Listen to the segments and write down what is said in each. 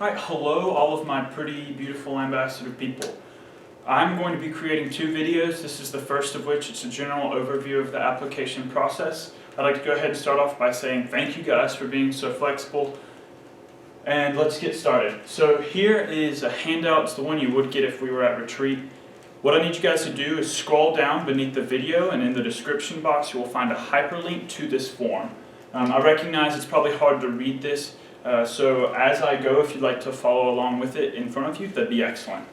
Alright, hello all of my pretty beautiful ambassador people. I'm going to be creating two videos. This is the first of which it's a general overview of the application process. I'd like to go ahead and start off by saying thank you guys for being so flexible. And let's get started. So here is a handout. It's the one you would get if we were at retreat. What I need you guys to do is scroll down beneath the video, and in the description box you will find a hyperlink to this form. I recognize it's probably hard to read this, so as I go, if you'd like to follow along with it in front of you, that'd be excellent.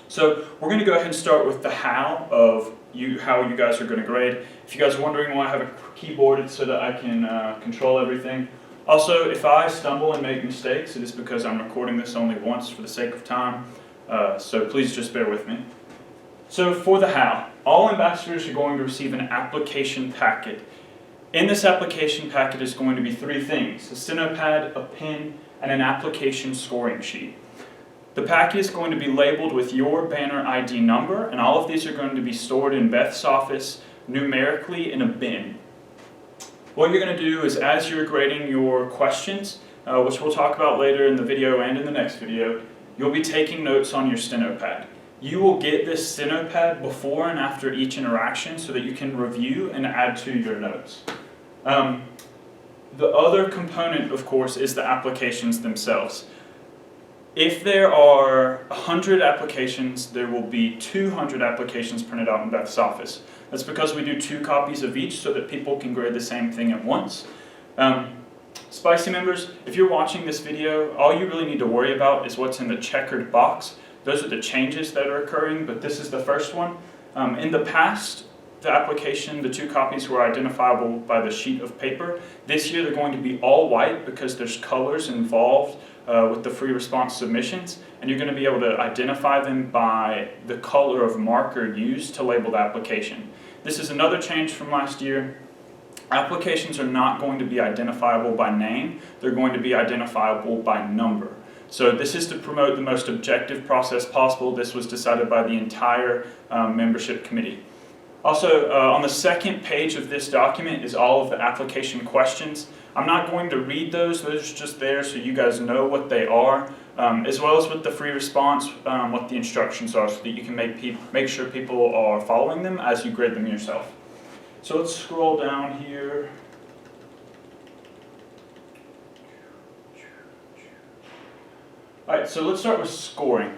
So we're going to go ahead and start with the how you guys are going to grade. If you guys are wondering why I have a keyboard, it's so that I can control everything. Also, if I stumble and make mistakes, it is because I'm recording this only once for the sake of time, so please just bear with me. So for the how, all ambassadors are going to receive an application packet. In this application packet is going to be three things: a steno pad, a pen, and an application scoring sheet. The packet is going to be labeled with your banner ID number, and all of these are going to be stored in Beth's office numerically in a bin. What you're going to do is, as you're grading your questions, which we'll talk about later in the video and in the next video, you'll be taking notes on your steno pad. You will get this steno pad before and after each interaction so that you can review and add to your notes. The other component, of course, is the applications themselves. If there are 100 applications, there will be 200 applications printed out in Beth's office. That's because we do 2 copies of each so that people can grade the same thing at once. Spicy members, if you're watching this video, all you really need to worry about is what's in the checkered box. Those are the changes that are occurring, but this is the first one. In the past, the application, the 2 copies were identifiable by the sheet of paper. This year they're going to be all white because there's colors involved with the free response submissions, and you're going to be able to identify them by the color of marker used to label the application. This is another change from last year. Applications are not going to be identifiable by name, they're going to be identifiable by number. So this is to promote the most objective process possible. This was decided by the entire membership committee. Also, on the second page of this document is all of the application questions. I'm not going to read those are just there so you guys know what they are, as well as with the free response, what the instructions are, so that you can make sure people are following them as you grade them yourself. So let's scroll down here. Alright, so let's start with scoring.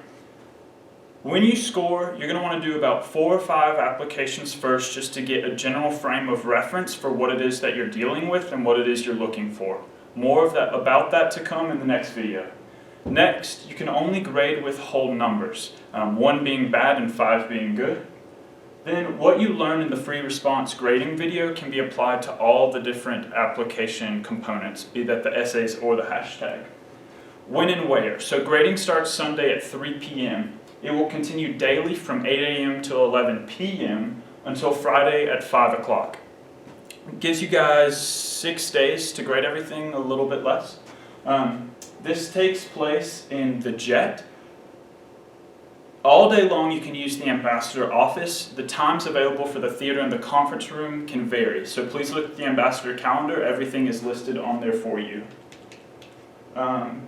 When you score, you're going to want to do about 4 or 5 applications first, just to get a general frame of reference for what it is that you're dealing with and what it is you're looking for. More of about that to come in the next video. Next, you can only grade with whole numbers, 1 being bad and 5 being good. Then what you learn in the free response grading video can be applied to all the different application components, be that the essays or the hashtag. When and where. So grading starts Sunday at 3 p.m. It will continue daily from 8 a.m. till 11 p.m. until Friday at 5 o'clock. It gives you guys 6 days to grade everything, a little bit less. This takes place in the JET. All day long you can use the ambassador office. The times available for the theater and the conference room can vary. So please look at the ambassador calendar. Everything is listed on there for you.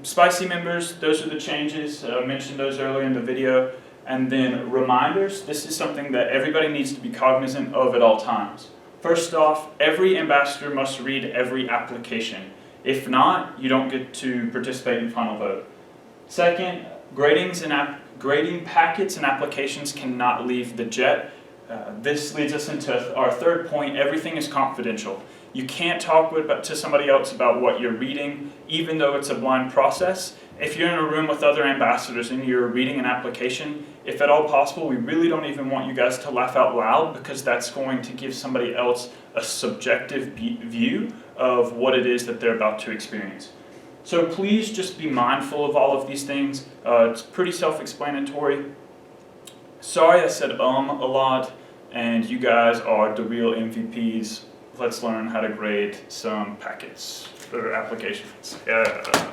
Spicy members, those are the changes. I mentioned those earlier in the video. And then reminders, this is something that everybody needs to be cognizant of at all times. First off, every ambassador must read every application. If not, you don't get to participate in final vote. Second, grading packets and applications cannot leave the JET. This leads us into our third point: everything is confidential. You can't talk to somebody else about what you're reading, even though it's a blind process. If you're in a room with other ambassadors and you're reading an application, if at all possible, we really don't even want you guys to laugh out loud, because that's going to give somebody else a subjective view of what it is that they're about to experience. So please just be mindful of all of these things. It's pretty self-explanatory. Sorry I said a lot, and you guys are the real MVPs. Let's learn how to grade some packets or applications. Yeah.